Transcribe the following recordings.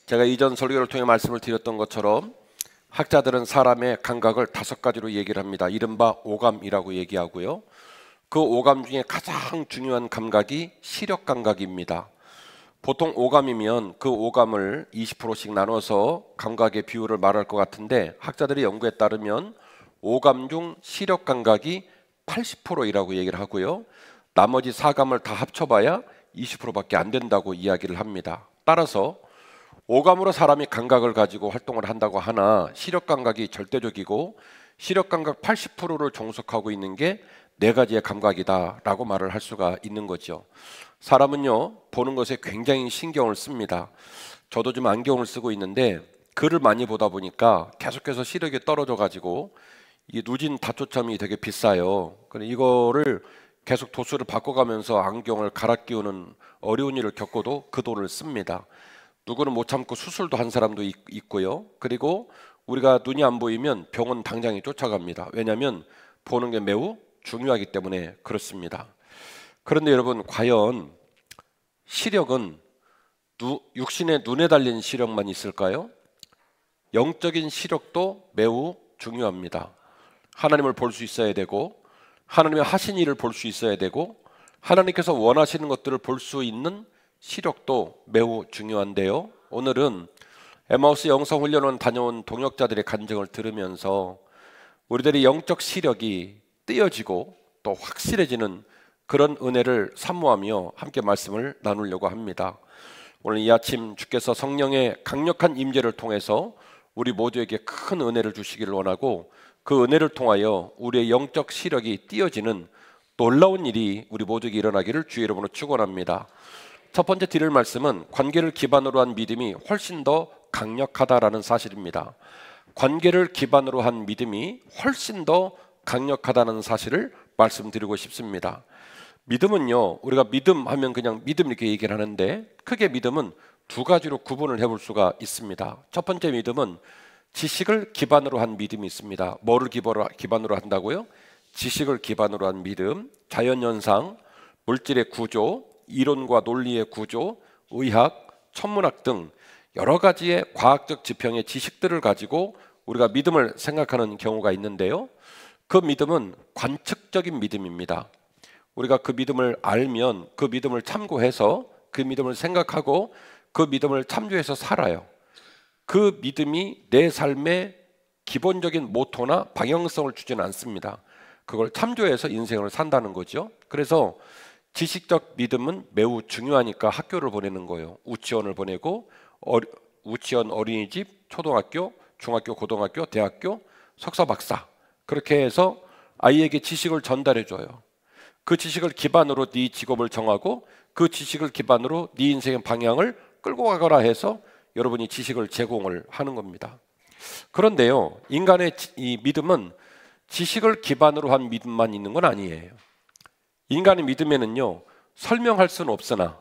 제가 이전 설교를 통해 말씀을 드렸던 것처럼 학자들은 사람의 감각을 5가지로 얘기를 합니다. 이른바 오감이라고 얘기하고요. 그 오감 중에 가장 중요한 감각이 시력 감각입니다. 보통 오감이면 그 오감을 20%씩 나눠서 감각의 비율을 말할 것 같은데, 학자들의 연구에 따르면 오감 중 시력 감각이 80%이라고 얘기를 하고요. 나머지 4감을 다 합쳐봐야 20%밖에 안 된다고 이야기를 합니다. 따라서 오감으로 사람이 감각을 가지고 활동을 한다고 하나, 시력 감각이 절대적이고 시력 감각 80%를 종속하고 있는 게 4가지의 감각이다 라고 말을 할 수가 있는 거죠. 사람은요, 보는 것에 굉장히 신경을 씁니다. 저도 좀 안경을 쓰고 있는데 글을 많이 보다 보니까 계속해서 시력이 떨어져 가지고 이 누진 다초점이 되게 비싸요. 그런데 이거를 계속 도수를 바꿔가면서 안경을 갈아 끼우는 어려운 일을 겪어도 그 돈을 씁니다. 누구는 못 참고 수술도 한 사람도 있고요. 그리고 우리가 눈이 안 보이면 병원 당장에 쫓아갑니다. 왜냐하면 보는 게 매우 중요하기 때문에 그렇습니다. 그런데 여러분, 과연 시력은 육신의 눈에 달린 시력만 있을까요? 영적인 시력도 매우 중요합니다. 하나님을 볼 수 있어야 되고, 하나님의 하신 일을 볼 수 있어야 되고, 하나님께서 원하시는 것들을 볼 수 있는 시력도 매우 중요한데요. 오늘은 에마우스 영성훈련원 다녀온 동역자들의 간증을 들으면서 우리들의 영적 시력이 띄어지고 또 확실해지는 그런 은혜를 사모하며 함께 말씀을 나누려고 합니다. 오늘 이 아침 주께서 성령의 강력한 임재를 통해서 우리 모두에게 큰 은혜를 주시기를 원하고, 그 은혜를 통하여 우리의 영적 시력이 띄어지는 놀라운 일이 우리 모두에게 일어나기를 주의 이름으로 축원합니다. 첫 번째 드릴 말씀은 관계를 기반으로 한 믿음이 훨씬 더 강력하다라는 사실입니다. 관계를 기반으로 한 믿음이 훨씬 더 강력하다는 사실을 말씀드리고 싶습니다. 믿음은요, 우리가 믿음 하면 그냥 믿음 이렇게 얘기를 하는데, 크게 믿음은 2가지로 구분을 해볼 수가 있습니다. 첫 번째 믿음은 지식을 기반으로 한 믿음이 있습니다. 뭐를 기반으로 한다고요? 지식을 기반으로 한 믿음, 자연현상, 물질의 구조, 이론과 논리의 구조, 의학, 천문학 등 여러 가지의 과학적 지평의 지식들을 가지고 우리가 믿음을 생각하는 경우가 있는데요. 그 믿음은 관측적인 믿음입니다. 우리가 그 믿음을 알면 그 믿음을 참고해서 그 믿음을 생각하고 그 믿음을 참조해서 살아요. 그 믿음이 내 삶의 기본적인 모토나 방향성을 주지는 않습니다. 그걸 참조해서 인생을 산다는 거죠. 그래서 지식적 믿음은 매우 중요하니까 학교를 보내는 거예요. 유치원을 보내고 유치원, 어린이집, 초등학교, 중학교, 고등학교, 대학교, 석사, 박사, 그렇게 해서 아이에게 지식을 전달해 줘요. 그 지식을 기반으로 네 직업을 정하고 그 지식을 기반으로 네 인생의 방향을 끌고 가거라 해서 여러분이 지식을 제공을 하는 겁니다. 그런데요, 인간의 이 믿음은 지식을 기반으로 한 믿음만 있는 건 아니에요. 인간의 믿음에는요, 설명할 수는 없으나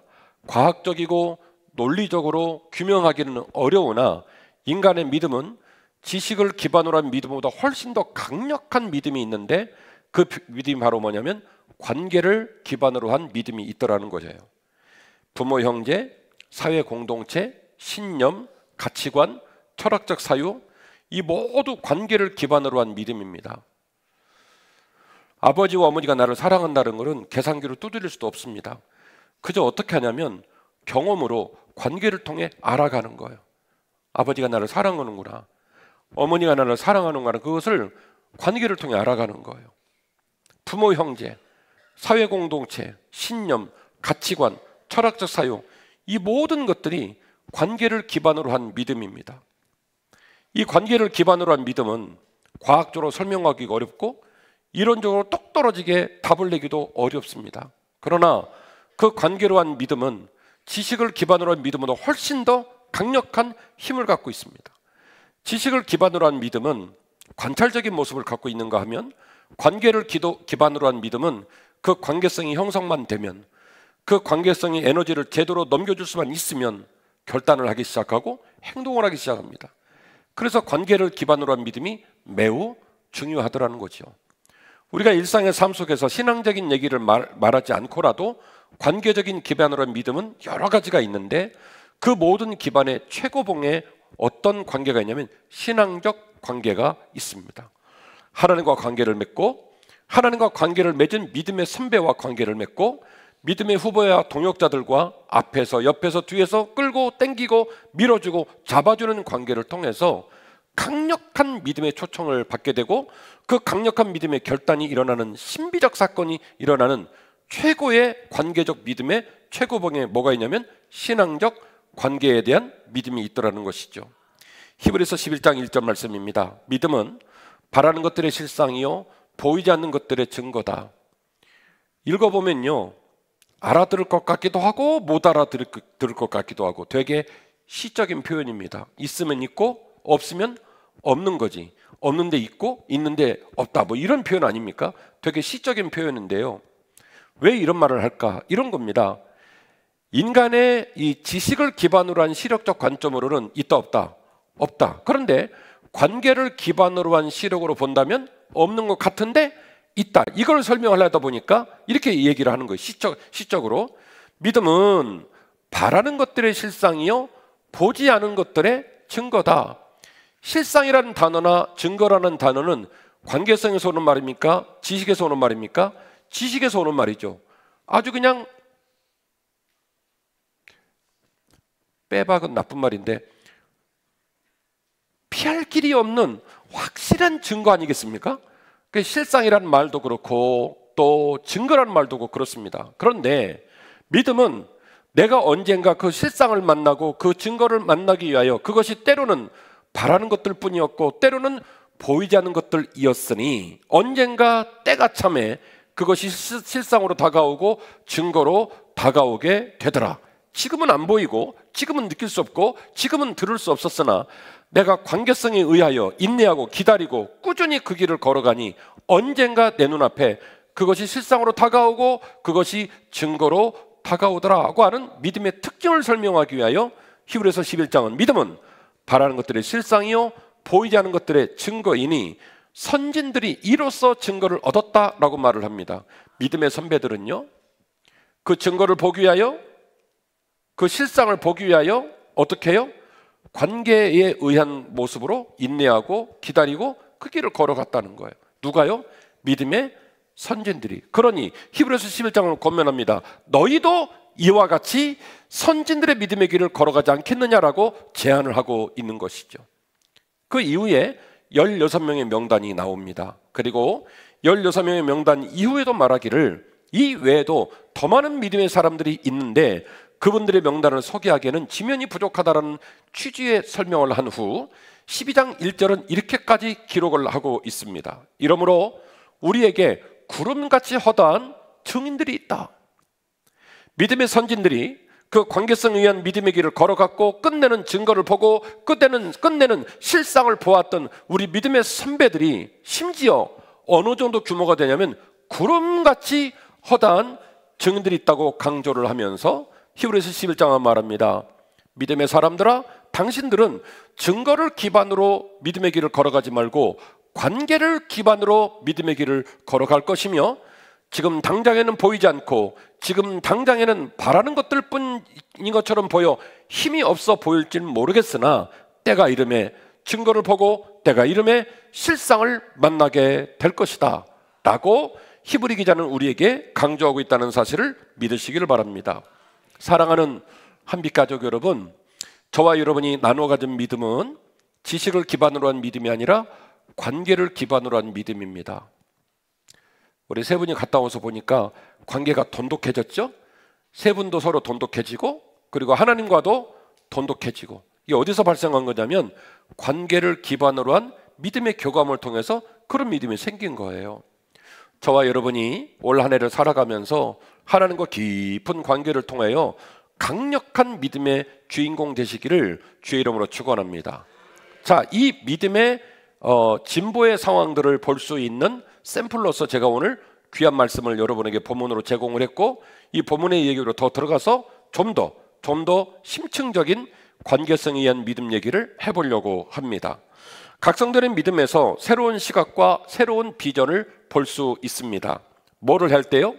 과학적이고 논리적으로 규명하기는 어려우나, 인간의 믿음은 지식을 기반으로 한 믿음보다 훨씬 더 강력한 믿음이 있는데, 그 믿음이 바로 뭐냐면 관계를 기반으로 한 믿음이 있더라는 거죠. 부모, 형제, 사회 공동체, 신념, 가치관, 철학적 사유, 이 모두 관계를 기반으로 한 믿음입니다. 아버지와 어머니가 나를 사랑한다는 것은 계산기로 두드릴 수도 없습니다. 그저 어떻게 하냐면 경험으로 관계를 통해 알아가는 거예요. 아버지가 나를 사랑하는구나, 어머니가 나를 사랑하는구나, 그것을 관계를 통해 알아가는 거예요. 부모, 형제, 사회 공동체, 신념, 가치관, 철학적 사유, 이 모든 것들이 관계를 기반으로 한 믿음입니다. 이 관계를 기반으로 한 믿음은 과학적으로 설명하기가 어렵고 이론적으로 똑 떨어지게 답을 내기도 어렵습니다. 그러나 그 관계로 한 믿음은 지식을 기반으로 한 믿음보다 훨씬 더 강력한 힘을 갖고 있습니다. 지식을 기반으로 한 믿음은 관찰적인 모습을 갖고 있는가 하면, 관계를 기반으로 한 믿음은 그 관계성이 형성만 되면, 그 관계성이 에너지를 제대로 넘겨줄 수만 있으면 결단을 하기 시작하고 행동을 하기 시작합니다. 그래서 관계를 기반으로 한 믿음이 매우 중요하더라는 거죠. 우리가 일상의 삶 속에서 신앙적인 얘기를 말하지 않고라도 관계적인 기반으로 한 믿음은 여러 가지가 있는데, 그 모든 기반의 최고봉에 어떤 관계가 있냐면 신앙적 관계가 있습니다. 하나님과 관계를 맺고, 하나님과 관계를 맺은 믿음의 선배와 관계를 맺고, 믿음의 후보와 동역자들과 앞에서 옆에서 뒤에서 끌고 당기고 밀어주고 잡아주는 관계를 통해서 강력한 믿음의 초청을 받게 되고, 그 강력한 믿음의 결단이 일어나는 신비적 사건이 일어나는 최고의 관계적 믿음의 최고봉에 뭐가 있냐면 신앙적 관계에 대한 믿음이 있더라는 것이죠. 히브리서 11장 1절 말씀입니다. 믿음은 바라는 것들의 실상이요 보이지 않는 것들의 증거다. 읽어보면요, 알아들을 것 같기도 하고 못 알아들을 것 같기도 하고 되게 시적인 표현입니다. 있으면 있고 없으면 없는 거지. 없는데 있고 있는데 없다, 뭐 이런 표현 아닙니까? 되게 시적인 표현인데요. 왜 이런 말을 할까? 이런 겁니다. 인간의 이 지식을 기반으로 한 시력적 관점으로는 있다 없다? 없다. 그런데 관계를 기반으로 한 시력으로 본다면 없는 것 같은데 있다. 이걸 설명하려다 보니까 이렇게 얘기를 하는 거예요. 시적으로. 믿음은 바라는 것들의 실상이요 보지 않은 것들의 증거다. 실상이라는 단어나 증거라는 단어는 관계성에서 오는 말입니까? 지식에서 오는 말입니까? 지식에서 오는 말이죠. 아주 그냥 빼박은 나쁜 말인데 피할 길이 없는 확실한 증거 아니겠습니까? 그 실상이라는 말도 그렇고 또 증거라는 말도 그렇습니다. 그런데 믿음은 내가 언젠가 그 실상을 만나고 그 증거를 만나기 위하여 그것이 때로는 바라는 것들 뿐이었고 때로는 보이지 않는 것들이었으니 언젠가 때가 참에 그것이 실상으로 다가오고 증거로 다가오게 되더라. 지금은 안 보이고 지금은 느낄 수 없고 지금은 들을 수 없었으나 내가 관계성에 의하여 인내하고 기다리고 꾸준히 그 길을 걸어가니 언젠가 내 눈앞에 그것이 실상으로 다가오고 그것이 증거로 다가오더라고 하는 믿음의 특징을 설명하기 위하여 히브리서 11장은 믿음은 바라는 것들의 실상이요 보이지 않는 것들의 증거이니 선진들이 이로써 증거를 얻었다라고 말을 합니다. 믿음의 선배들은요 그 증거를 보기 위하여 그 실상을 보기 위하여 어떻게 해요? 관계에 의한 모습으로 인내하고 기다리고 그 길을 걸어갔다는 거예요. 누가요? 믿음의 선진들이. 그러니 히브리서 11장을 권면합니다. 너희도 이와 같이 선진들의 믿음의 길을 걸어가지 않겠느냐라고 제안을 하고 있는 것이죠. 그 이후에 16명의 명단이 나옵니다. 그리고 16명의 명단 이후에도 말하기를 이 외에도 더 많은 믿음의 사람들이 있는데 그분들의 명단을 소개하기에는 지면이 부족하다라는 취지의 설명을 한 후 12장 1절은 이렇게까지 기록을 하고 있습니다. 이러므로 우리에게 구름같이 허다한 증인들이 있다. 믿음의 선진들이 그 관계성에 의한 믿음의 길을 걸어갔고 끝내는 증거를 보고 끝내는 실상을 보았던 우리 믿음의 선배들이 심지어 어느 정도 규모가 되냐면 구름같이 허다한 증인들이 있다고 강조를 하면서 히브리서 11장은 말합니다. 믿음의 사람들아, 당신들은 증거를 기반으로 믿음의 길을 걸어가지 말고 관계를 기반으로 믿음의 길을 걸어갈 것이며 지금 당장에는 보이지 않고 지금 당장에는 바라는 것들 뿐인 것처럼 보여 힘이 없어 보일지는 모르겠으나 때가 이름에 증거를 보고 때가 이름에 실상을 만나게 될 것이다 라고 히브리 기자는 우리에게 강조하고 있다는 사실을 믿으시기를 바랍니다. 사랑하는 한빛가족 여러분, 저와 여러분이 나누어 가진 믿음은 지식을 기반으로 한 믿음이 아니라 관계를 기반으로 한 믿음입니다. 우리 세 분이 갔다 와서 보니까 관계가 돈독해졌죠? 세 분도 서로 돈독해지고 그리고 하나님과도 돈독해지고 이게 어디서 발생한 거냐면 관계를 기반으로 한 믿음의 교감을 통해서 그런 믿음이 생긴 거예요. 저와 여러분이 올 한 해를 살아가면서 하나님과 깊은 관계를 통하여 강력한 믿음의 주인공 되시기를 주의 이름으로 축원합니다. 자, 이 믿음의 진보의 상황들을 볼 수 있는 샘플로서 제가 오늘 귀한 말씀을 여러분에게 본문으로 제공을 했고 이 본문의 얘기로 더 들어가서 좀 더 심층적인 관계성에 의한 믿음 얘기를 해보려고 합니다. 각성되는 믿음에서 새로운 시각과 새로운 비전을 볼 수 있습니다. 뭐를 할 때요?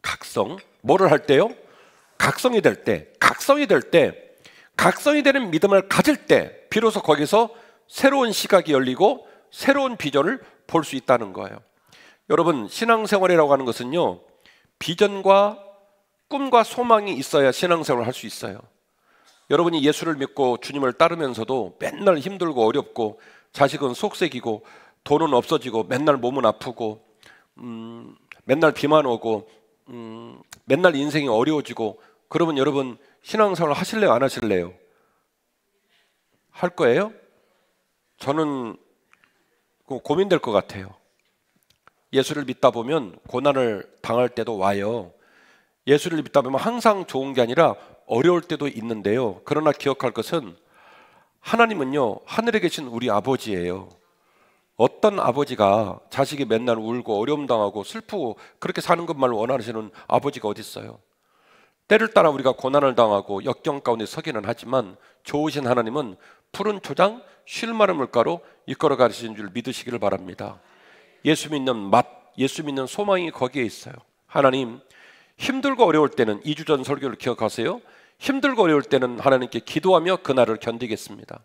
각성. 뭐를 할 때요? 각성이 될 때, 각성이 되는 믿음을 가질 때 비로소 거기서 새로운 시각이 열리고 새로운 비전을 볼 수 있다는 거예요. 여러분, 신앙생활이라고 하는 것은요, 비전과 꿈과 소망이 있어야 신앙생활을 할 수 있어요. 여러분이 예수를 믿고 주님을 따르면서도 맨날 힘들고 어렵고 자식은 속색이고 돈은 없어지고 맨날 몸은 아프고 맨날 비만 오고 맨날 인생이 어려워지고, 그러면 여러분 신앙생활 하실래요, 안 하실래요? 할 거예요? 저는 고민될 것 같아요. 예수를 믿다 보면 고난을 당할 때도 와요. 예수를 믿다 보면 항상 좋은 게 아니라 어려울 때도 있는데요. 그러나 기억할 것은 하나님은요, 하늘에 계신 우리 아버지예요. 어떤 아버지가 자식이 맨날 울고 어려움 당하고 슬프고 그렇게 사는 것만 원하시는 아버지가 어디 있어요? 때를 따라 우리가 고난을 당하고 역경 가운데 서기는 하지만 좋으신 하나님은 푸른 초장 쉴 만한 물가로 이끌어 가시는 줄 믿으시기를 바랍니다. 예수 믿는 맛, 예수 믿는 소망이 거기에 있어요. 하나님, 힘들고 어려울 때는 2주 전 설교를 기억하세요? 힘들고 어려울 때는 하나님께 기도하며 그날을 견디겠습니다.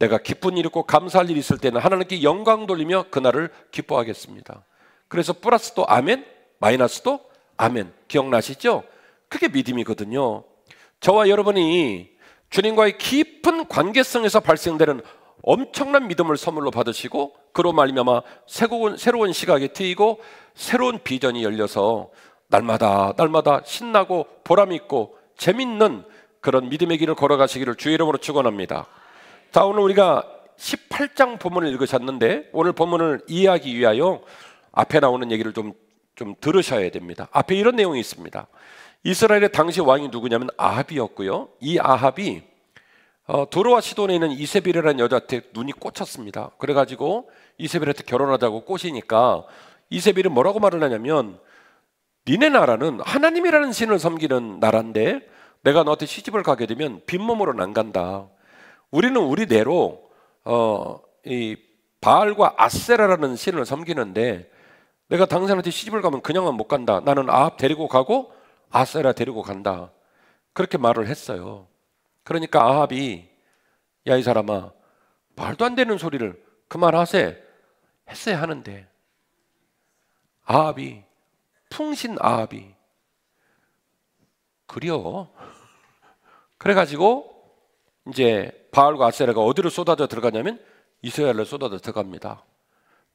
내가 기쁜 일 있고 감사할 일이 있을 때는 하나님께 영광 돌리며 그날을 기뻐하겠습니다. 그래서 플러스도 아멘, 마이너스도 아멘. 기억나시죠? 그게 믿음이거든요. 저와 여러분이 주님과의 깊은 관계성에서 발생되는 엄청난 믿음을 선물로 받으시고, 그로 말미암아 새로운 시각이 트이고 새로운 비전이 열려서 날마다 신나고 보람있고 재밌는 그런 믿음의 길을 걸어가시기를 주의 이름으로 축원합니다. 자, 오늘 우리가 18장 본문을 읽으셨는데 오늘 본문을 이해하기 위하여 앞에 나오는 얘기를 좀 들으셔야 됩니다. 앞에 이런 내용이 있습니다. 이스라엘의 당시 왕이 누구냐면 아합이었고요. 이 아합이 도로와 시돈에 있는 이세벨이라는 여자한테 눈이 꽂혔습니다. 그래가지고 이세벨한테 결혼하자고 꼬시니까 이세벨이 뭐라고 말을 하냐면, 니네 나라는 하나님이라는 신을 섬기는 나라인데 내가 너한테 시집을 가게 되면 빈몸으로는 안 간다. 우리는 우리대로 이 바알과 아세라라는 신을 섬기는데 내가 당신한테 시집을 가면 그냥은 못 간다. 나는 아합 데리고 가고 아세라 데리고 간다. 그렇게 말을 했어요. 그러니까 아합이, 야, 이 사람아, 말도 안 되는 소리를 그만하세 했어야 하는데, 아합이, 풍신 아합이 그려. 그래가지고 이제 바알과 아세라가 어디로 쏟아져 들어가냐면 이스라엘로 쏟아져 들어갑니다.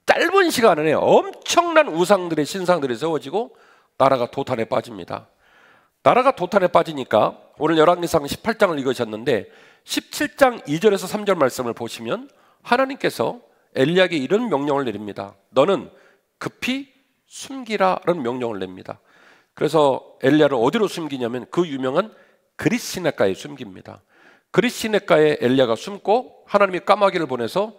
짧은 시간 안에 엄청난 우상들의 신상들이 세워지고 나라가 도탄에 빠집니다. 나라가 도탄에 빠지니까 오늘 열왕기상 18장을 읽으셨는데 17장 2절에서 3절 말씀을 보시면 하나님께서 엘리야에게 이런 명령을 내립니다. 너는 급히 숨기라라는 명령을 냅니다. 그래서 엘리야를 어디로 숨기냐면 그 유명한 그릿 시내가에 숨깁니다. 그릿 시내가에 엘리야가 숨고 하나님이 까마귀를 보내서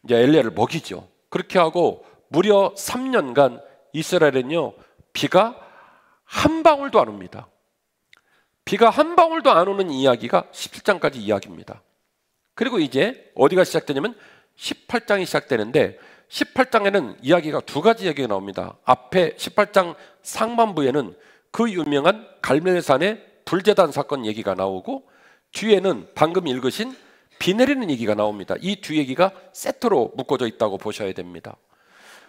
이제 엘리야를 먹이죠. 그렇게 하고 무려 3년간 이스라엘은요, 비가 한 방울도 안 옵니다. 비가 한 방울도 안 오는 이야기가 17장까지 이야기입니다. 그리고 이제 어디가 시작되냐면 18장이 시작되는데 18장에는 이야기가 두 가지 이야기가 나옵니다. 앞에 18장 상반부에는 그 유명한 갈멜산의 불제단 사건 얘기가 나오고 뒤에는 방금 읽으신 비 내리는 얘기가 나옵니다. 이 두 얘기가 세트로 묶어져 있다고 보셔야 됩니다.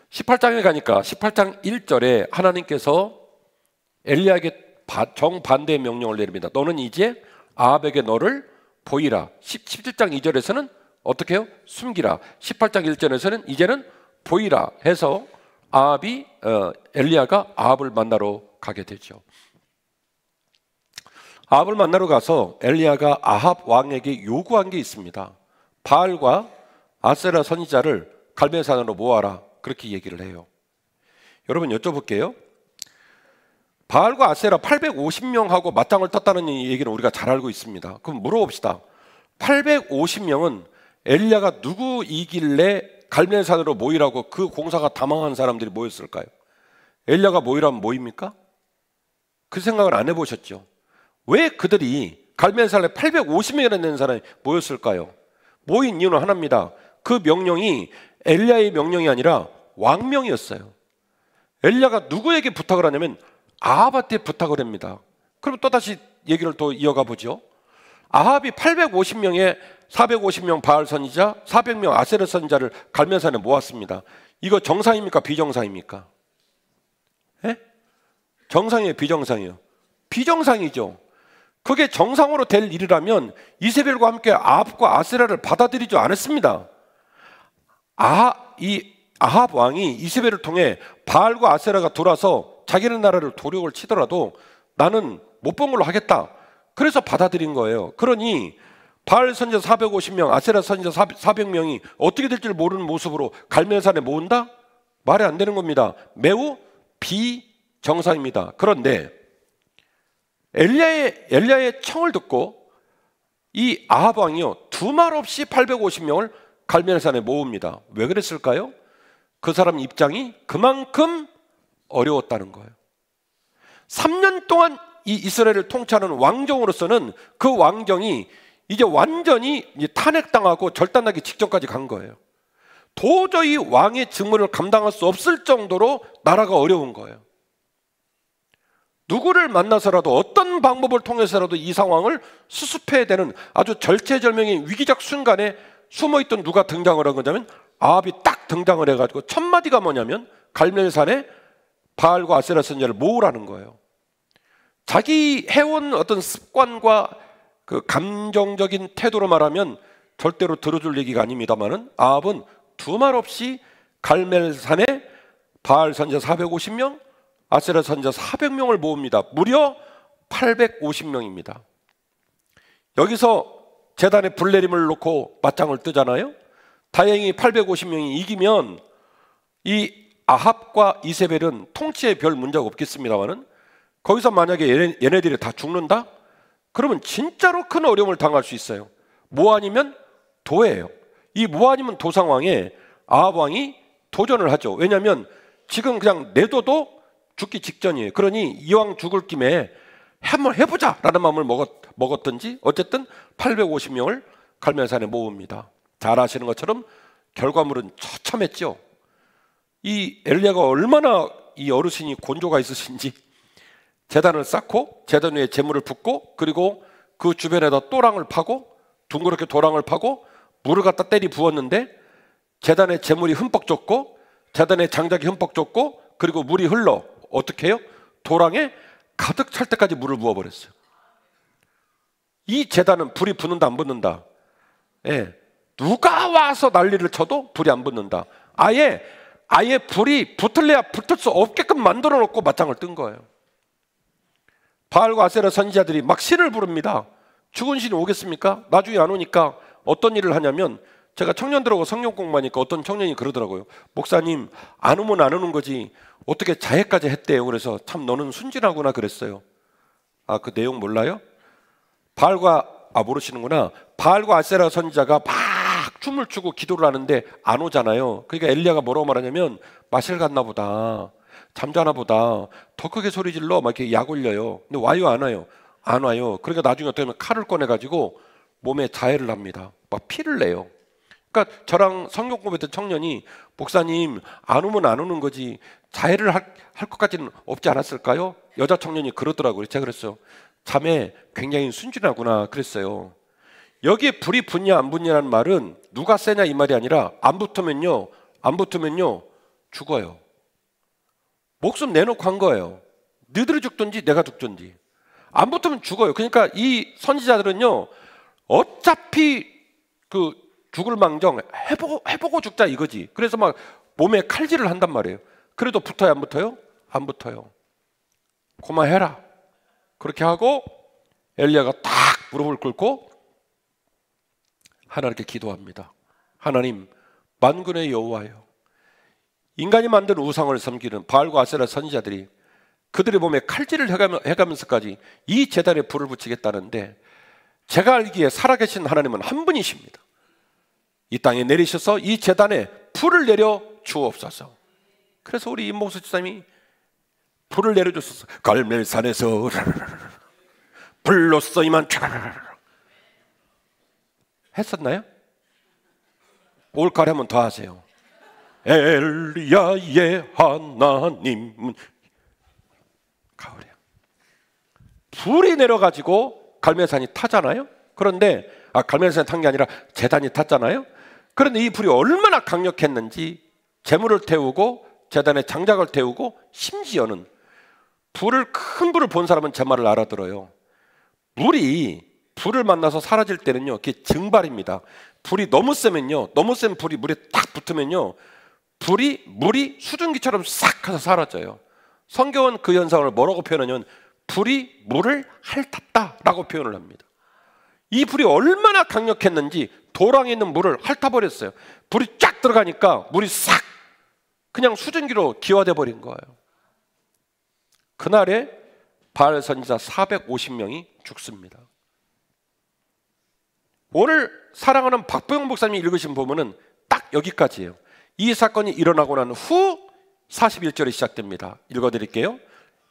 18장에 가니까 18장 1절에 하나님께서 엘리야에게 정반대의 명령을 내립니다. 너는 이제 아합에게 너를 보이라. 17장 2절에서는 어떻게 해요? 숨기라. 18장 1절에서는 이제는 보이라 해서 엘리야가 아합을 만나러 가게 되죠. 아합을 만나러 가서 엘리야가 아합 왕에게 요구한 게 있습니다. 바알과 아세라 선지자를 갈멜산으로 모아라. 그렇게 얘기를 해요. 여러분 여쭤볼게요. 바알과 아세라 850명하고 맞짱을 떴다는 얘기는 우리가 잘 알고 있습니다. 그럼 물어봅시다. 850명은 엘리야가 누구이길래 갈멜산으로 모이라고 그 공사가 다망한 사람들이 모였을까요? 엘리야가 모이라면 모입니까? 그 생각을 안 해보셨죠? 왜 그들이 갈멜산에 850명이나 되는 사람이 모였을까요? 모인 이유는 하나입니다. 그 명령이 엘리야의 명령이 아니라 왕명이었어요. 엘리야가 누구에게 부탁을 하냐면 아합한테 부탁을 합니다. 그럼 또다시 얘기를 또 이어가 보죠. 아합이 850명의 450명 바알 선지자, 400명 아세라 선지자를 갈멜산에 모았습니다. 이거 정상입니까? 비정상입니까? 예? 정상이에요? 비정상이에요? 비정상이죠. 그게 정상으로 될 일이라면 이세벨과 함께 아합과 아세라를 받아들이지 않았습니다. 이 아합 왕이 이세벨을 통해 바알과 아세라가 돌아서 자기네 나라를 도력을 치더라도 나는 못 본 걸로 하겠다. 그래서 받아들인 거예요. 그러니 바알 선지자 450명, 아세라 선지자 400명이 어떻게 될지 모르는 모습으로 갈멜산에 모은다? 말이 안 되는 겁니다. 매우 비정상입니다. 그런데 엘리야의 청을 듣고 이 아합 왕이요, 두말 없이 850명을 갈멜산에 모읍니다. 왜 그랬을까요? 그 사람 입장이 그만큼 어려웠다는 거예요. 3년 동안 이 이스라엘을 통치하는 왕정으로서는 그 왕정이 이제 완전히 탄핵당하고 절단하기 직전까지 간 거예요. 도저히 왕의 직무를 감당할 수 없을 정도로 나라가 어려운 거예요. 누구를 만나서라도 어떤 방법을 통해서라도 이 상황을 수습해야 되는 아주 절체절명의 위기적 순간에 숨어있던 누가 등장을 한 거냐면 아합이 딱 등장을 해가지고 첫 마디가 뭐냐면 갈멜산에 바알과 아세라 선지자를 모으라는 거예요. 자기 해온 어떤 습관과 그 감정적인 태도로 말하면 절대로 들어줄 얘기가 아닙니다만은 아합은 두말 없이 갈멜산에 바알 선지자 450명, 아세라 선지자 400명을 모읍니다. 무려 850명입니다. 여기서 제단에 불내림을 놓고 맞짱을 뜨잖아요. 다행히 850명이 이기면 이 아합과 이세벨은 통치에 별 문제가 없겠습니다만은 거기서 만약에 얘네들이 다 죽는다? 그러면 진짜로 큰 어려움을 당할 수 있어요. 뭐 아니면 도예요. 이 뭐 아니면 도 상황에 아합 왕이 도전을 하죠. 왜냐하면 지금 그냥 내둬도 죽기 직전이에요. 그러니 이왕 죽을 김에 한번 해보자 라는 마음을 먹었든지 어쨌든 850명을 갈멜산에 모읍니다. 잘 아시는 것처럼 결과물은 처참했죠. 이 엘리야가 얼마나 이 어르신이 곤조가 있으신지 제단을 쌓고 제단 위에 제물을 붓고 그리고 그 주변에다 또랑을 파고 둥그렇게 도랑을 파고 물을 갖다 때리 부었는데 제단에 제물이 흠뻑 젖고 제단에 장작이 흠뻑 젖고 그리고 물이 흘러 어떻게 해요? 도랑에 가득 찰 때까지 물을 부어버렸어요. 이 제단은 불이 붙는다 안 붙는다? 예, 누가 와서 난리를 쳐도 불이 안 붙는다. 아예 불이 붙을래야 붙을 수 없게끔 만들어 놓고 맞짱을 뜬 거예요. 바알과 아세라 선지자들이 막 신을 부릅니다. 죽은 신이 오겠습니까? 나중에 안 오니까 어떤 일을 하냐면 제가 청년들하고 성경 공부하니까 어떤 청년이 그러더라고요. 목사님 안 오면 안 오는 거지 어떻게 자해까지 했대요. 그래서 참 너는 순진하구나 그랬어요. 아, 그 내용 몰라요? 모르시는구나. 바알과 아세라 선지자가 막 춤을 추고 기도를 하는데 안 오잖아요. 그러니까 엘리야가 뭐라고 말하냐면 마실 갔나 보다, 잠자나 보다, 더 크게 소리 질러 막 이렇게 약 올려요. 근데 와요 안 와요? 안 와요. 그러니까 나중에 어떻게 하면 칼을 꺼내가지고 몸에 자해를 합니다. 막 피를 내요. 그러니까 저랑 성경 공부했던 청년이 목사님 안 오면 안 오는 거지 자해를 할 것까지는 없지 않았을까요? 여자 청년이 그러더라고요. 제가 그랬어요. 자매 굉장히 순진하구나 그랬어요. 여기에 불이 붙냐 안 붙냐는 말은 누가 세냐 이 말이 아니라 안 붙으면요 죽어요. 목숨 내놓고 한 거예요. 너희들이 죽든지 내가 죽든지. 안 붙으면 죽어요. 그러니까 이 선지자들은요 어차피 그 죽을 망정 해보고 죽자 이거지. 그래서 막 몸에 칼질을 한단 말이에요. 그래도 붙어요 안 붙어요? 안 붙어요. 고마해라. 그렇게 하고 엘리야가 딱 무릎을 꿇고 하나님께 기도합니다. 하나님 만군의 여호와여, 인간이 만든 우상을 섬기는 바알과 아세라 선지자들이 그들의 몸에 칼질을 해가면서까지 이 제단에 불을 붙이겠다는데 제가 알기에 살아계신 하나님은 한 분이십니다. 이 땅에 내리셔서 이 제단에 불을 내려 주옵소서. 그래서 우리 임목수 집사님이 불을 내려줬었어. 갈멜산에서 불로써 이만 했었나요? 올가을 한번 더 하세요. 엘리야의 하나님은 가을이야. 불이 내려가지고 갈멜산이 타잖아요. 그런데 갈멜산이 탄 게 아니라 제단이 탔잖아요. 그런데 이 불이 얼마나 강력했는지 제물을 태우고 제단에 장작을 태우고 심지어는 큰 불을 본 사람은 제 말을 알아들어요. 불을 만나서 사라질 때는요, 그게 증발입니다. 불이 너무 세면요, 너무 센 불이 물에 딱 붙으면요, 물이 수증기처럼 싹 해서 사라져요. 성경은 그 현상을 뭐라고 표현하냐면 불이 물을 핥았다라고 표현을 합니다. 이 불이 얼마나 강력했는지 도랑에 있는 물을 핥아버렸어요. 불이 쫙 들어가니까 물이 싹 그냥 수증기로 기화돼 버린 거예요. 그날에 바알 선지자 450명이 죽습니다. 오늘 사랑하는 박보영 목사님이 읽으신 부분은 딱 여기까지예요. 이 사건이 일어나고 난 후 41절이 시작됩니다. 읽어드릴게요.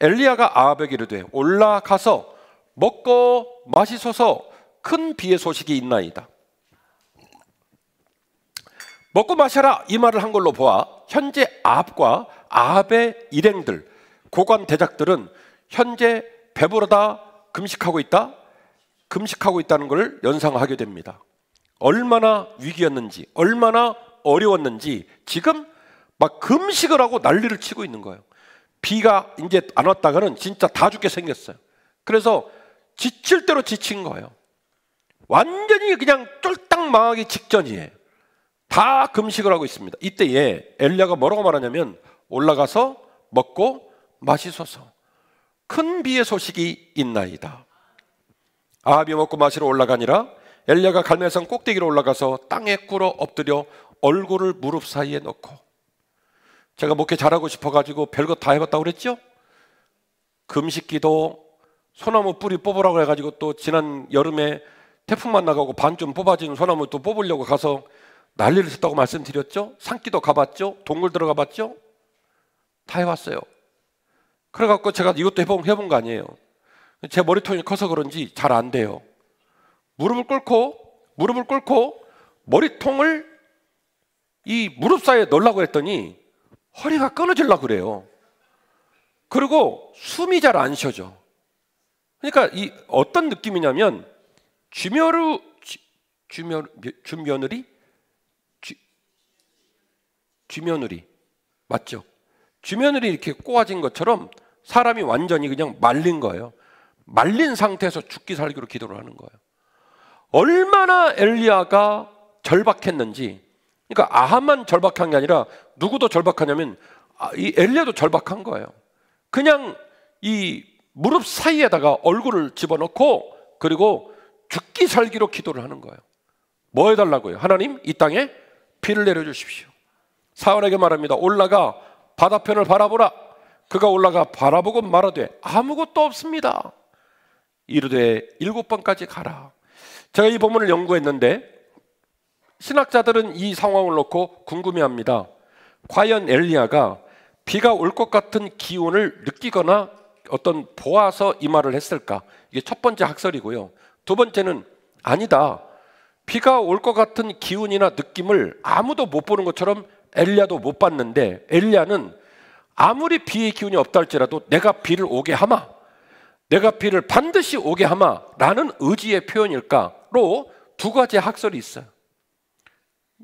엘리야가 아합에게 이르되 올라가서 먹고 마시소서, 큰 비의 소식이 있나이다. 먹고 마셔라 이 말을 한 걸로 보아 현재 아합과 아합의 일행들, 고관 대작들은 현재 배부르다 금식하고 있다는 것을 연상하게 됩니다. 얼마나 위기였는지, 얼마나 어려웠는지 지금 막 금식을 하고 난리를 치고 있는 거예요. 비가 이제 안 왔다가는 진짜 다 죽게 생겼어요. 그래서 지칠 대로 지친 거예요. 완전히 그냥 쫄딱 망하기 직전이에요. 다 금식을 하고 있습니다. 이때에 엘리야가 뭐라고 말하냐면 올라가서 먹고 마시소서, 큰 비의 소식이 있나이다. 아합이 먹고 마시러 올라가니라 엘리야가 갈멜산 꼭대기로 올라가서 땅에 꿇어 엎드려 얼굴을 무릎 사이에 넣고, 제가 목회 잘하고 싶어가지고 별거 다 해봤다고 그랬죠? 금식기도, 소나무 뿌리 뽑으라고 해가지고 또 지난 여름에 태풍만 나가고 반 좀 뽑아진 소나무 또 뽑으려고 가서 난리를 쳤다고 말씀드렸죠? 산기도 가봤죠? 동굴 들어가 봤죠? 다 해봤어요. 그래갖고 제가 이것도 해본 거 아니에요. 제 머리통이 커서 그런지 잘 안 돼요. 무릎을 꿇고 머리통을 이 무릎 사이에 넣으려고 했더니 허리가 끊어지려고 그래요. 그리고 숨이 잘 안 쉬어져. 그러니까 이 어떤 느낌이냐면 쥐며느리 맞죠? 쥐며느리 이렇게 꼬아진 것처럼 사람이 완전히 그냥 말린 거예요. 말린 상태에서 죽기 살기로 기도를 하는 거예요. 얼마나 엘리야가 절박했는지. 그러니까 아합만 절박한 게 아니라 누구도 절박하냐면 이 엘리야도 절박한 거예요. 그냥 이 무릎 사이에다가 얼굴을 집어넣고 그리고 죽기 살기로 기도를 하는 거예요. 뭐 해달라고요? 하나님, 이 땅에 비를 내려주십시오. 사울에게 말합니다. 올라가 바다편을 바라보라. 그가 올라가 바라보고 말하되 아무것도 없습니다. 이르되 7번까지 가라. 제가 이 본문을 연구했는데 신학자들은 이 상황을 놓고 궁금해합니다. 과연 엘리야가 비가 올 것 같은 기운을 느끼거나 어떤 보아서 이 말을 했을까? 이게 첫 번째 학설이고요. 두 번째는 아니다. 비가 올 것 같은 기운이나 느낌을 아무도 못 보는 것처럼 엘리야도 못 봤는데 엘리야는 아무리 비의 기운이 없다 할지라도 내가 비를 오게 하마, 내가 비를 반드시 오게 하마 라는 의지의 표현일까로 두 가지 학설이 있어요.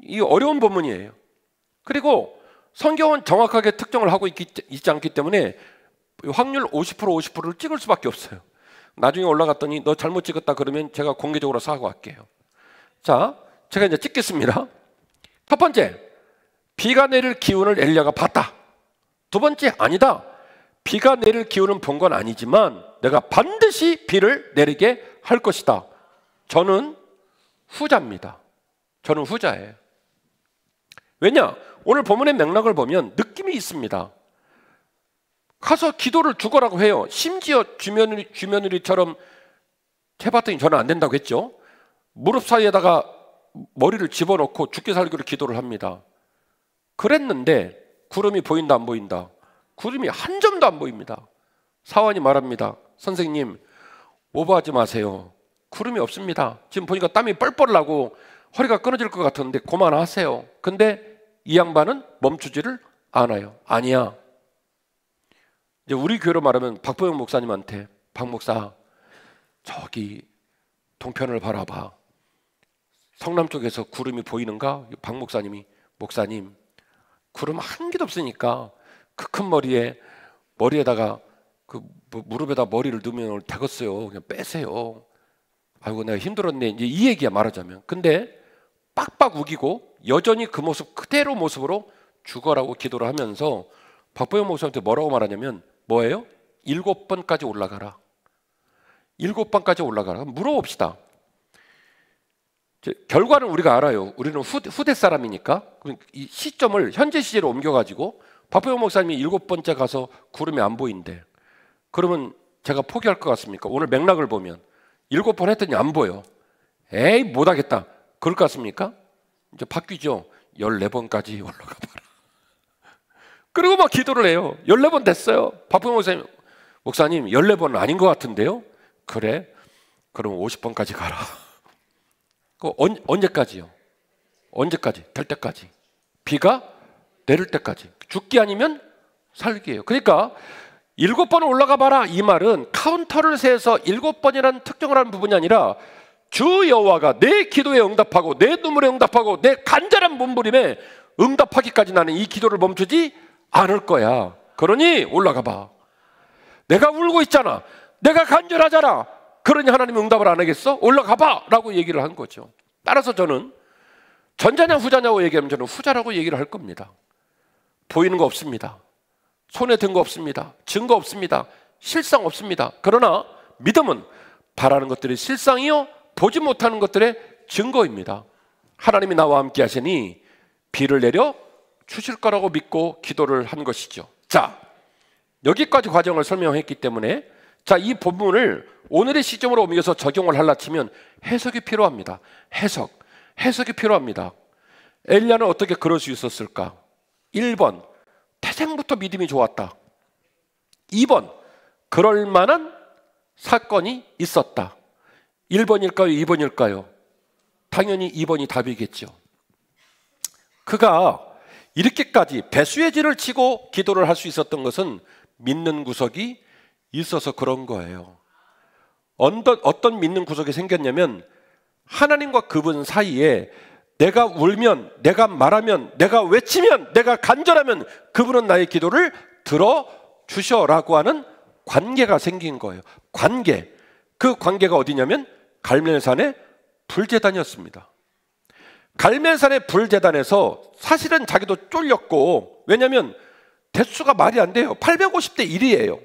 이 어려운 본문이에요. 그리고 성경은 정확하게 특정을 하고 있지 않기 때문에 확률 50% 50%를 찍을 수밖에 없어요. 나중에 올라갔더니 너 잘못 찍었다 그러면 제가 공개적으로 사과할게요. 자, 제가 이제 찍겠습니다. 첫 번째, 비가 내릴 기운을 엘리야가 봤다. 두 번째, 아니다. 비가 내릴 기운은 본 건 아니지만 내가 반드시 비를 내리게 할 것이다. 저는 후자입니다. 저는 후자예요. 왜냐? 오늘 본문의 맥락을 보면 느낌이 있습니다. 가서 기도를 죽어라고 해요. 심지어 쥐며느리처럼 해봤더니 저는 안 된다고 했죠. 무릎 사이에다가 머리를 집어넣고 죽기 살기로 기도를 합니다. 그랬는데 구름이 보인다 안 보인다? 구름이 한 점도 안 보입니다. 사원이 말합니다. 선생님, 오버하지 마세요. 구름이 없습니다. 지금 보니까 땀이 뻘뻘 나고 허리가 끊어질 것 같은데 그만하세요. 근데 이 양반은 멈추지를 않아요. 아니야. 이제 우리 교회로 말하면 박보영 목사님한테 박 목사, 저기 동편을 바라봐. 성남 쪽에서 구름이 보이는가? 박 목사님이 목사님 구름 한 개도 없으니까 그 큰 머리에다가 그 무릎에다 머리를 넣으면 되겠어요. 그냥 빼세요. 아이고 내가 힘들었네. 이제 이 얘기야 말하자면. 근데 빡빡 우기고 여전히 그 모습 그대로 모습으로 죽어라고 기도를 하면서 박보영 목사한테 뭐라고 말하냐면 뭐예요? 7번까지 올라가라. 7번까지 올라가라. 물어봅시다. 결과는 우리가 알아요. 우리는 후대 사람이니까 이 시점을 현재 시제로 옮겨가지고 박보영 목사님이 7번째 가서 구름이 안 보인대. 그러면 제가 포기할 것 같습니까? 오늘 맥락을 보면 7번 했더니 안 보여. 에이 못하겠다. 그럴 것 같습니까? 이제 바뀌죠. 14번까지 올라가 봐라. 그리고 막 기도를 해요. 14번 됐어요. 박보영 목사님 14번은 아닌 것 같은데요? 그래? 그럼 50번까지 가라. 언제까지요? 언제까지? 될 때까지. 비가 내릴 때까지. 죽기 아니면 살기예요. 그러니까 7번 올라가 봐라 이 말은 카운터를 세서 7번이라는 특정을 하는 부분이 아니라 주 여호와가 내 기도에 응답하고 내 눈물에 응답하고 내 간절한 몸부림에 응답하기까지 나는 이 기도를 멈추지 않을 거야. 그러니 올라가 봐. 내가 울고 있잖아. 내가 간절하잖아. 그러니 하나님이 응답을 안 하겠어? 올라가 봐 라고 얘기를 한 거죠. 따라서 저는 전자냐 후자냐고 얘기하면 저는 후자라고 얘기를 할 겁니다. 보이는 거 없습니다. 손에 든 거 없습니다. 증거 없습니다. 실상 없습니다. 그러나 믿음은 바라는 것들이 실상이요 보지 못하는 것들의 증거입니다. 하나님이 나와 함께 하시니 비를 내려 주실 거라고 믿고 기도를 한 것이죠. 자, 여기까지 과정을 설명했기 때문에 자, 이 본문을 오늘의 시점으로 옮겨서 적용을 하려 치면 해석이 필요합니다. 해석이 필요합니다. 엘리야는 어떻게 그럴 수 있었을까? 1번, 태생부터 믿음이 좋았다. 2번, 그럴 만한 사건이 있었다. 1번일까요? 2번일까요? 당연히 2번이 답이겠죠. 그가 이렇게까지 배수의 진을 치고 기도를 할 수 있었던 것은 믿는 구석이 있어서 그런 거예요. 어떤 믿는 구석이 생겼냐면 하나님과 그분 사이에 내가 울면, 내가 말하면, 내가 외치면, 내가 간절하면 그분은 나의 기도를 들어주셔라고 하는 관계가 생긴 거예요. 관계. 그 관계가 어디냐면 갈멜산의 불제단이었습니다. 갈멜산의 불제단에서 사실은 자기도 쫄렸고 왜냐하면 대수가 말이 안 돼요. 850대 1이에요.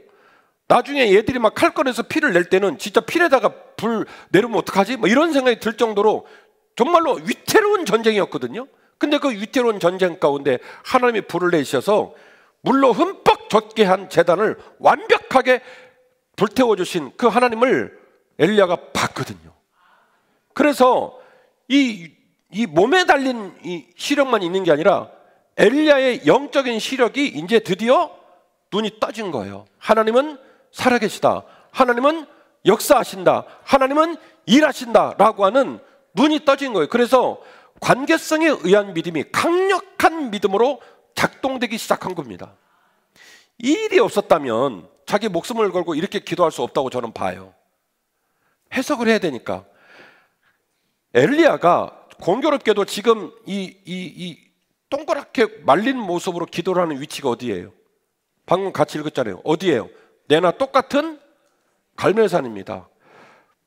나중에 얘들이 막 칼 꺼내서 피를 낼 때는 진짜 필에다가 불 내리면 어떡하지? 뭐 이런 생각이 들 정도로 정말로 위태로운 전쟁이었거든요. 근데 그 위태로운 전쟁 가운데 하나님이 불을 내셔서 물로 흠뻑 젖게 한 제단을 완벽하게 불태워주신 그 하나님을 엘리야가 봤거든요. 그래서 이 몸에 달린 이 시력만 있는 게 아니라 엘리야의 영적인 시력이 이제 드디어 눈이 떠진 거예요. 하나님은 살아계시다. 하나님은 역사하신다. 하나님은 일하신다 라고 하는 눈이 떠진 거예요. 그래서 관계성에 의한 믿음이 강력한 믿음으로 작동되기 시작한 겁니다. 이 일이 없었다면 자기 목숨을 걸고 이렇게 기도할 수 없다고 저는 봐요. 해석을 해야 되니까. 엘리야가 공교롭게도 지금 이 동그랗게 말린 모습으로 기도를 하는 위치가 어디예요? 방금 같이 읽었잖아요. 어디예요? 내나 똑같은 갈멜산입니다.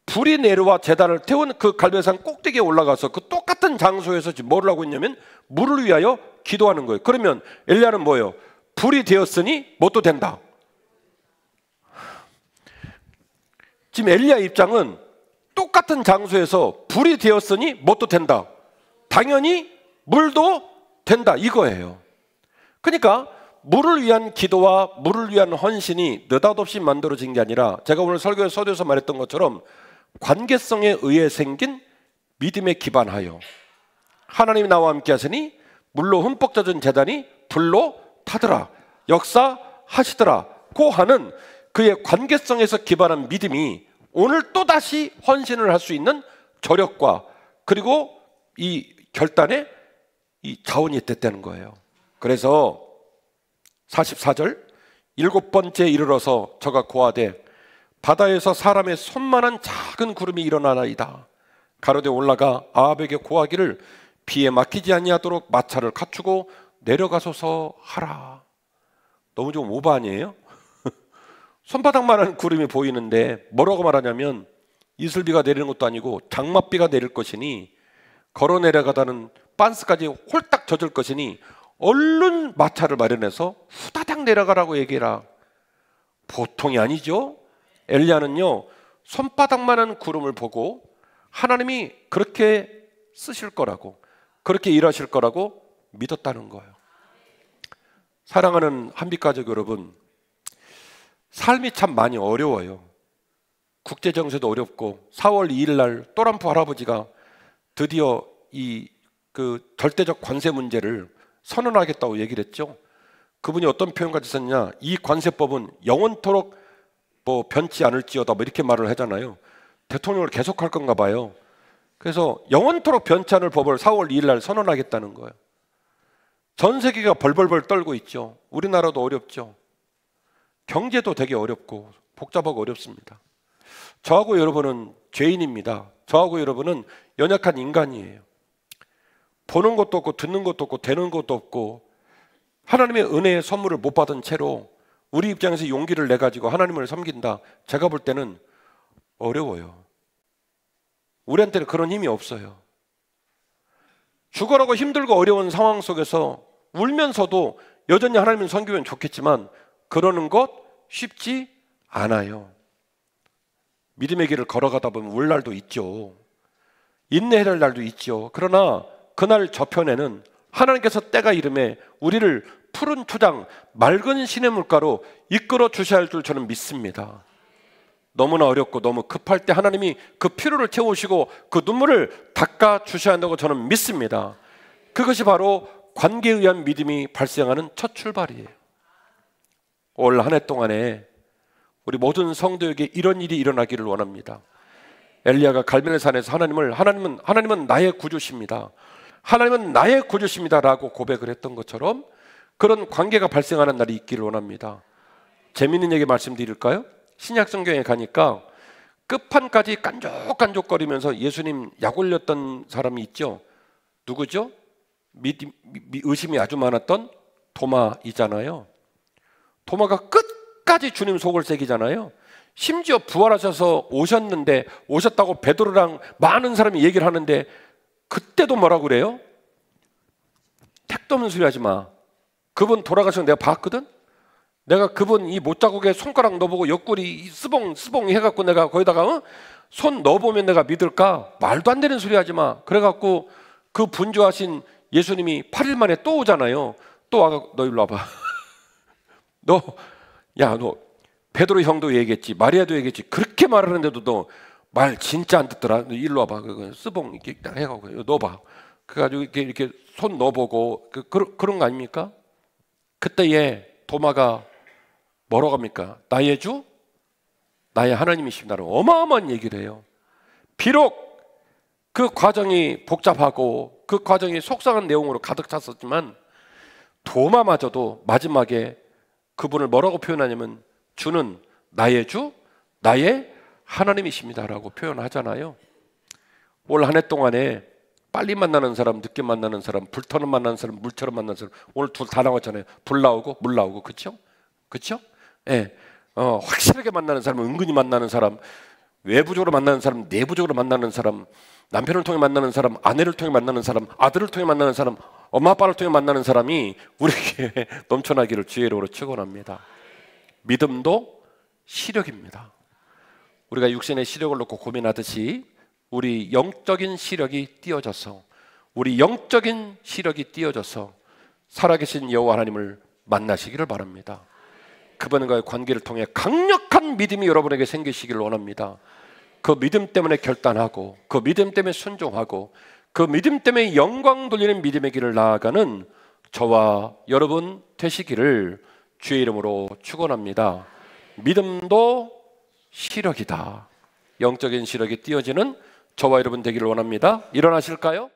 불이 내려와 제단을 태운 그 갈멜산 꼭대기에 올라가서 그 똑같은 장소에서 지금 뭘 하고 있냐면 물을 위하여 기도하는 거예요. 그러면 엘리야는 뭐예요? 불이 되었으니 뭣도 된다. 지금 엘리야 입장은 똑같은 장소에서 불이 되었으니 뭣도 된다. 당연히 물도 된다 이거예요. 그러니까 물을 위한 기도와 물을 위한 헌신이 느닷없이 만들어진 게 아니라 제가 오늘 설교의 서두에서 말했던 것처럼 관계성에 의해 생긴 믿음에 기반하여 하나님이 나와 함께 하시니 물로 흠뻑 젖은 제단이 불로 타더라 역사하시더라 고 하는 그의 관계성에서 기반한 믿음이 오늘 또다시 헌신을 할 수 있는 저력과 그리고 이 결단의 이 자원이 됐다는 거예요. 그래서 44절 7번째 이르러서 저가 고하되 바다에서 사람의 손만한 작은 구름이 일어나나이다. 가로되 올라가 아합에게 고하기를 비에 막히지 아니하도록 마차를 갖추고 내려가소서 하라. 너무 좀 오버 아니에요? 손바닥만한 구름이 보이는데 뭐라고 말하냐면 이슬비가 내리는 것도 아니고 장맛비가 내릴 것이니 걸어 내려가다는 빤스까지 홀딱 젖을 것이니 얼른 마차를 마련해서 후다닥 내려가라고 얘기해라. 보통이 아니죠. 엘리야는요 손바닥만한 구름을 보고 하나님이 그렇게 쓰실 거라고, 그렇게 일하실 거라고 믿었다는 거예요. 사랑하는 한빛가족 여러분, 삶이 참 많이 어려워요. 국제정세도 어렵고 4월 2일 날 또람프 할아버지가 드디어 이 절대적 관세 문제를 선언하겠다고 얘기를 했죠. 그분이 어떤 표현까지 썼냐, 이 관세법은 영원토록 변치 않을지어다 이렇게 말을 하잖아요. 대통령을 계속할 건가 봐요. 그래서 영원토록 변치 않을 법을 4월 2일 날 선언하겠다는 거예요. 전 세계가 벌벌벌 떨고 있죠. 우리나라도 어렵죠. 경제도 되게 어렵고 복잡하고 어렵습니다. 저하고 여러분은 죄인입니다. 저하고 여러분은 연약한 인간이에요. 보는 것도 없고 듣는 것도 없고 되는 것도 없고 하나님의 은혜의 선물을 못 받은 채로 우리 입장에서 용기를 내가지고 하나님을 섬긴다. 제가 볼 때는 어려워요. 우리한테는 그런 힘이 없어요. 죽어라고 힘들고 어려운 상황 속에서 울면서도 여전히 하나님을 섬기면 좋겠지만 그러는 것 쉽지 않아요. 믿음의 길을 걸어가다 보면 울 날도 있죠. 인내해야 할 날도 있죠. 그러나 그날 저편에는 하나님께서 때가 이름에 우리를 푸른 초장, 맑은 시냇물가로 이끌어 주셔야 할 줄 저는 믿습니다. 너무나 어렵고 너무 급할 때 하나님이 그 피로를 채우시고 그 눈물을 닦아 주셔야 한다고 저는 믿습니다. 그것이 바로 관계에 의한 믿음이 발생하는 첫 출발이에요. 올 한 해 동안에 우리 모든 성도에게 이런 일이 일어나기를 원합니다. 엘리야가 갈멜산에서 하나님은 나의 구주십니다. 하나님은 나의 구주십니다 라고 고백을 했던 것처럼 그런 관계가 발생하는 날이 있기를 원합니다. 재미있는 얘기 말씀드릴까요? 신약 성경에 가니까 끝판까지 깐족깐족거리면서 예수님 약 올렸던 사람이 있죠. 누구죠? 의심이 아주 많았던 도마이잖아요. 도마가 끝까지 주님 속을 새기잖아요. 심지어 부활하셔서 오셨다고 베드로랑 많은 사람이 얘기를 하는데 그때도 뭐라고 그래요? 택도 없는 소리 하지 마. 그분 돌아가신 거 내가 봤거든? 내가 그분 이 못자국에 손가락 넣어보고 옆구리 스봉 해갖고 내가 거기다가 손 넣어보면 내가 믿을까? 말도 안 되는 소리 하지 마. 그래갖고 그 분주하신 예수님이 8일 만에 또 오잖아요. 또 와갖고 너 일로 와봐. 너 베드로 형도 얘기했지, 마리아도 얘기했지. 그렇게 말하는데도 너 말 진짜 안 듣더라. 너 일로 와봐. 그거 스봉 이렇게 해갖고 넣어봐. 그래가지고 이렇게 손 넣어보고 그런 거 아닙니까? 그때에 도마가 뭐라고 합니까? 나의 주, 나의 하나님이십니다라고 어마어마한 얘기를 해요. 비록 그 과정이 복잡하고 그 과정이 속상한 내용으로 가득 찼었지만 도마마저도 마지막에 그분을 뭐라고 표현하냐면 주는 나의 주, 나의 하나님이십니다라고 표현하잖아요. 올 한 해 동안에 빨리 만나는 사람, 늦게 만나는 사람, 불터는 만나는 사람, 물처럼 만나는 사람, 오늘 둘 다 나왔잖아요. 불 나오고 물 나오고, 그렇죠? 그렇죠? 예, 확실하게 만나는 사람, 은근히 만나는 사람, 외부적으로 만나는 사람, 내부적으로 만나는 사람, 남편을 통해 만나는 사람, 아내를 통해 만나는 사람, 아들을 통해 만나는 사람, 엄마 아빠를 통해 만나는 사람이 우리에게 넘쳐나기를 주의 이름으로 축원합니다. 믿음도 시력입니다. 우리가 육신의 시력을 놓고 고민하듯이 우리 영적인 시력이 띄어져서 살아계신 여호와 하나님을 만나시기를 바랍니다. 그분과의 관계를 통해 강력한 믿음이 여러분에게 생기시기를 원합니다. 그 믿음 때문에 결단하고, 그 믿음 때문에 순종하고, 그 믿음 때문에 영광 돌리는 믿음의 길을 나아가는 저와 여러분 되시기를 주의 이름으로 축원합니다. 믿음도 시력이다. 영적인 시력이 띄어지는 저와 여러분 되기를 원합니다. 일어나실까요?